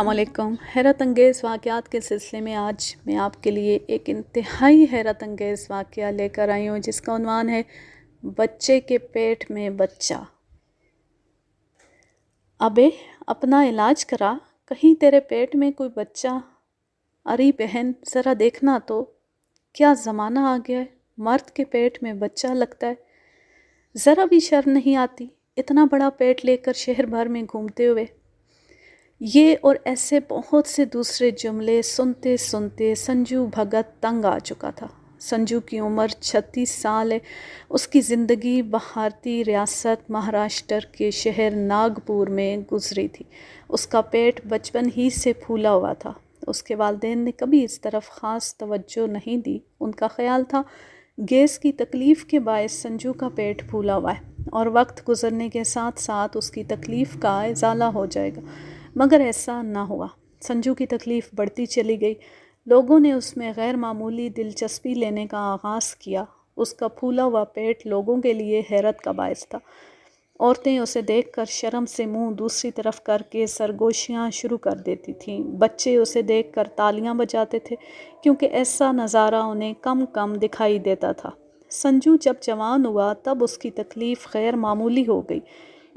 अस्सलाम वालेकुम। हैरत अंगेज़ वाक़यात के सिलसिले में आज मैं आपके लिए एक इंतहाई हैरत अंगेज़ वाक़या लेकर आई हूँ जिसका उन्वान है बच्चे के पेट में बच्चा। अबे अपना इलाज करा, कहीं तेरे पेट में कोई बच्चा। अरे बहन ज़रा देखना तो, क्या ज़माना आ गया है, मर्द के पेट में बच्चा लगता है। ज़रा भी शर्म नहीं आती इतना बड़ा पेट लेकर शहर भर में घूमते हुए। ये और ऐसे बहुत से दूसरे जुमले सुनते सुनते संजू भगत तंग आ चुका था। संजू की उम्र 36 साल है। उसकी ज़िंदगी भारतीय रियासत महाराष्ट्र के शहर नागपुर में गुजरी थी। उसका पेट बचपन ही से फूला हुआ था। उसके वालिदैन ने कभी इस तरफ ख़ास तवज्जो नहीं दी। उनका ख़्याल था गैस की तकलीफ़ के बायस संजू का पेट फूला हुआ है और वक्त गुजरने के साथ साथ उसकी तकलीफ़ का इज़ाला हो जाएगा, मगर ऐसा ना हुआ। संजू की तकलीफ़ बढ़ती चली गई। लोगों ने उसमें गैर मामूली दिलचस्पी लेने का आगाज़ किया। उसका फूला हुआ पेट लोगों के लिए हैरत का बायस था। औरतें उसे देखकर शर्म से मुंह दूसरी तरफ करके सरगोशियां शुरू कर देती थीं। बच्चे उसे देखकर तालियां बजाते थे क्योंकि ऐसा नज़ारा उन्हें कम कम दिखाई देता था। संजू जब जवान हुआ तब उसकी तकलीफ़ गैर मामूली हो गई।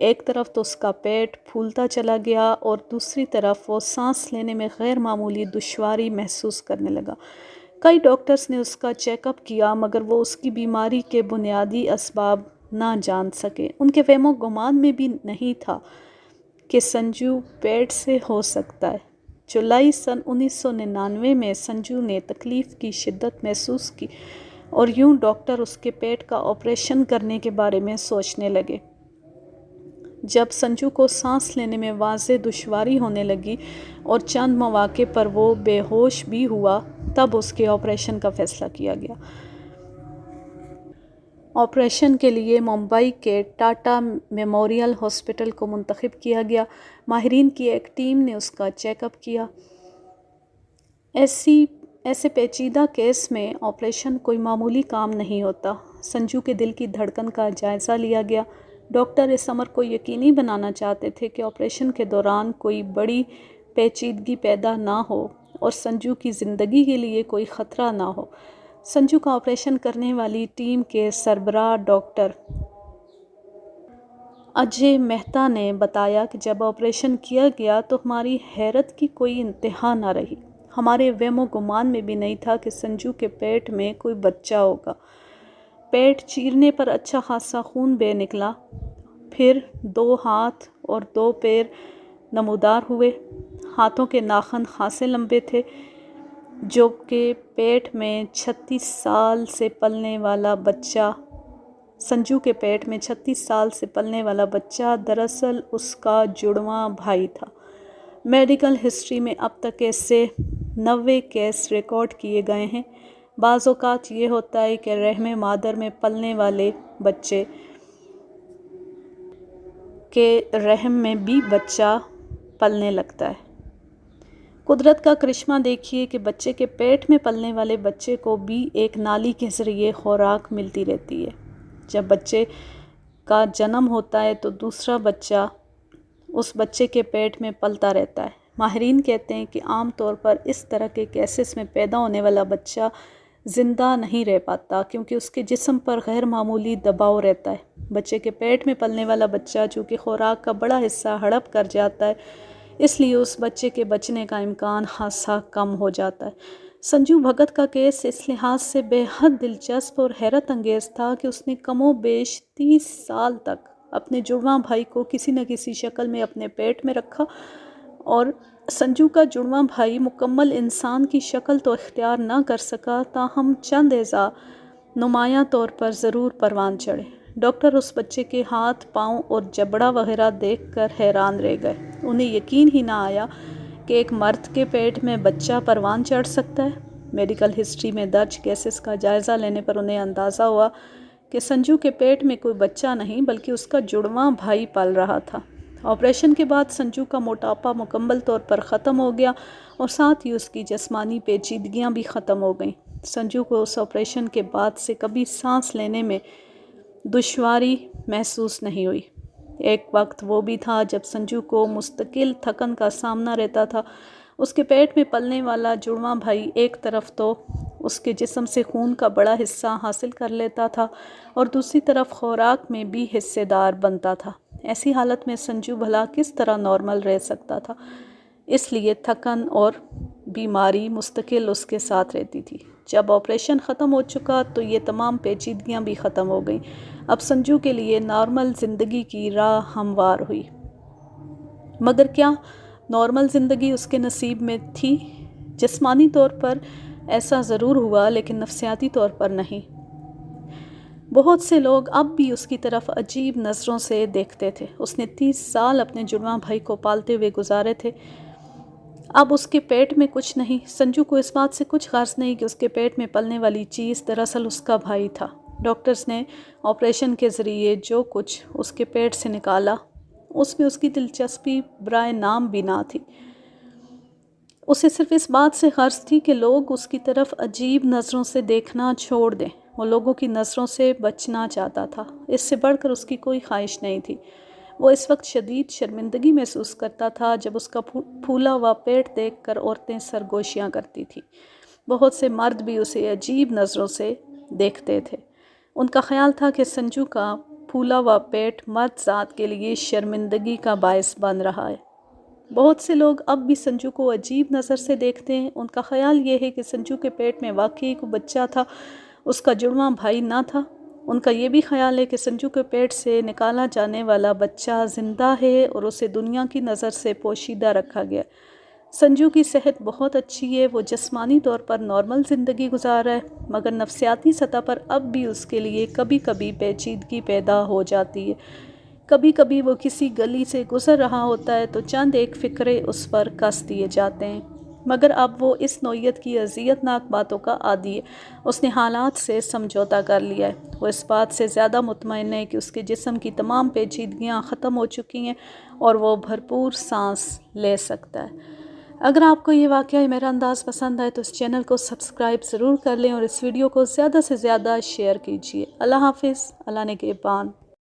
एक तरफ तो उसका पेट फूलता चला गया और दूसरी तरफ वो सांस लेने में गैर मामूली दुश्वारी महसूस करने लगा। कई डॉक्टर्स ने उसका चेकअप किया मगर वो उसकी बीमारी के बुनियादी असबाब ना जान सके। उनके वहमो गुमान में भी नहीं था कि संजू पेट से हो सकता है। जुलाई सन 1999 में संजू ने तकलीफ़ की शिद्दत महसूस की और यूं डॉक्टर उसके पेट का ऑपरेशन करने के बारे में सोचने लगे। जब संजू को सांस लेने में वाज़े दुश्वारी होने लगी और चंद मौके पर वो बेहोश भी हुआ, तब उसके ऑपरेशन का फ़ैसला किया गया। ऑपरेशन के लिए मुंबई के टाटा मेमोरियल हॉस्पिटल को मुंतखब किया गया। माहिरीन की एक टीम ने उसका चेकअप किया। ऐसे पेचीदा केस में ऑपरेशन कोई मामूली काम नहीं होता। संजू के दिल की धड़कन का जायज़ा लिया गया। डॉक्टर इस अमर को यकीनी बनाना चाहते थे कि ऑपरेशन के दौरान कोई बड़ी पेचीदगी पैदा ना हो और संजू की ज़िंदगी के लिए कोई ख़तरा ना हो। संजू का ऑपरेशन करने वाली टीम के सरबराह डॉक्टर अजय मेहता ने बताया कि जब ऑपरेशन किया गया तो हमारी हैरत की कोई इंतहा ना रही। हमारे वहमो गुमान में भी नहीं था कि संजू के पेट में कोई बच्चा होगा। पेट चीरने पर अच्छा खासा खून बह निकला। फिर 2 हाथ और 2 पैर नमूदार हुए। हाथों के नाखून खासे लंबे थे, जो कि पेट में 36 साल से पलने वाला बच्चा संजू के पेट में 36 साल से पलने वाला बच्चा दरअसल उसका जुड़वां भाई था। मेडिकल हिस्ट्री में अब तक ऐसे 90 केस रिकॉर्ड किए गए हैं। बाज़ औक़ात ये होता है कि रहमे मादर में पलने वाले बच्चे के रहम में भी बच्चा पलने लगता है। कुदरत का करिश्मा देखिए कि बच्चे के पेट में पलने वाले बच्चे को भी एक नाली के ज़रिए खुराक मिलती रहती है। जब बच्चे का जन्म होता है तो दूसरा बच्चा उस बच्चे के पेट में पलता रहता है। माहिरीन कहते हैं कि आम तौर पर इस तरह के केसेस में पैदा होने वाला बच्चा ज़िंदा नहीं रह पाता क्योंकि उसके जिस्म पर गैर मामूली दबाव रहता है। बच्चे के पेट में पलने वाला बच्चा चूँकि खुराक का बड़ा हिस्सा हड़प कर जाता है, इसलिए उस बच्चे के बचने का इम्कान खासा कम हो जाता है। संजू भगत का केस इस लिहाज से बेहद दिलचस्प और हैरत अंगेज़ था कि उसने कमोबेश 30 साल तक अपने जुड़वां भाई को किसी न किसी शक्ल में अपने पेट में रखा और संजू का जुड़वां भाई मुकम्मल इंसान की शक्ल तो इख्तियार ना कर सका, ताहम चंद एज़ा नुमायां तौर पर ज़रूर परवान चढ़े। डॉक्टर उस बच्चे के हाथ, पाँव और जबड़ा वगैरह देखकर हैरान रह गए। उन्हें यकीन ही ना आया कि एक मर्द के पेट में बच्चा परवान चढ़ सकता है। मेडिकल हिस्ट्री में दर्ज केसेस का जायज़ा लेने पर उन्हें अंदाज़ा हुआ कि संजू के पेट में कोई बच्चा नहीं बल्कि उसका जुड़वां भाई पल रहा था। ऑपरेशन के बाद संजू का मोटापा मुकम्मल तौर पर ख़त्म हो गया और साथ ही उसकी जिस्मानी पेचीदगियाँ भी ख़त्म हो गईं। संजू को उस ऑपरेशन के बाद से कभी सांस लेने में दुश्वारी महसूस नहीं हुई। ایک وقت وہ بھی تھا جب سنجو کو مستقل تھکن کا سامنا رہتا تھا۔ اس کے پیٹ میں پلنے والا جڑواں بھائی ایک طرف تو اس کے جسم سے خون کا بڑا حصہ حاصل کر لیتا تھا اور دوسری طرف خوراک میں بھی حصے دار بنتا تھا۔ ایسی حالت میں سنجو بھلا کس طرح نارمل رہ سکتا تھا؟ اس لیے تھکن اور بیماری مستقل اس کے ساتھ رہتی تھی۔ جب آپریشن ختم ہو چکا تو یہ تمام پیچیدگیاں بھی ختم ہو گئیں۔ اب سنجو کے لیے نارمل زندگی کی راہ ہموار ہوئی۔ مگر کیا نارمل زندگی اس کے نصیب میں تھی؟ جسمانی طور پر ایسا ضرور ہوا، لیکن نفسیاتی طور پر نہیں۔ بہت سے لوگ اب بھی اس کی طرف عجیب نظروں سے دیکھتے تھے۔ اس نے 30 سال اپنے جڑواں بھائی کو پالتے ہوئے گزارے تھے۔ اب اس کے پیٹ میں کچھ نہیں۔ سنجو کو اس بات سے کچھ غرض نہیں کہ اس کے پیٹ میں پلنے والی چیز دراصل اس کا بھائی تھا۔ ڈاکٹرز نے آپریشن کے ذریعے جو کچھ اس کے پیٹ سے نکالا، اس میں اس کی دلچسپی برائے نام بھی نہ تھی۔ اسے صرف اس بات سے غرض تھی کہ لوگ اس کی طرف عجیب نظروں سے دیکھنا چھوڑ دیں۔ وہ لوگوں کی نظروں سے بچنا چاہتا تھا۔ اس سے بڑھ کر اس کی کوئی خواہش نہیں تھی۔ وہ اس وقت شدید شرمندگی محسوس کرتا تھا جب اس کا پھولا ہوا پیٹ دیکھ کر عورتیں سرگوشیاں کرتی تھیں۔ بہت سے مرد بھی اسے عجیب نظروں سے دیکھتے تھے۔ ان کا خیال تھا کہ سنجو کا پھولا ہوا پیٹ مرد ذات کے لیے شرمندگی کا باعث بن رہا ہے۔ بہت سے لوگ اب بھی سنجو کو عجیب نظر سے دیکھتے ہیں۔ ان کا خیال یہ ہے کہ سنجو کے پیٹ میں واقعی کوئی بچہ تھا، اس کا جڑواں بھائی نہ تھا۔ ان کا یہ بھی خیال ہے کہ سنجو کے پیٹ سے نکالا جانے والا بچہ زندہ ہے اور اسے دنیا کی نظر سے پوشیدہ رکھا گیا۔ سنجو کی صحت بہت اچھی ہے، وہ جسمانی طور پر نارمل زندگی گزار رہا ہے، مگر نفسیاتی سطح پر اب بھی اس کے لیے کبھی کبھی پیچیدگی پیدا ہو جاتی ہے۔ کبھی کبھی وہ کسی گلی سے گزر رہا ہوتا ہے تو چند ایک فقرے اس پر کس دیے جاتے ہیں، مگر اب وہ اس نوعیت کی اذیت ناک باتوں کا عادی ہے۔ اس نے حالات سے سمجھوتا کر لیا ہے۔ وہ اس بات سے زیادہ مطمئن ہے کہ اس کے جسم کی تمام پیچیدگیاں ختم ہو چکی ہیں اور وہ بھرپور سانس لے سکتا ہے۔ اگر آپ کو یہ واقعہ میرا انداز پسند آئے تو اس چینل کو سبسکرائب ضرور کر لیں اور اس ویڈیو کو زیادہ سے زیادہ شیئر کیجیے۔ اللہ حافظ، اللہ نگہبان۔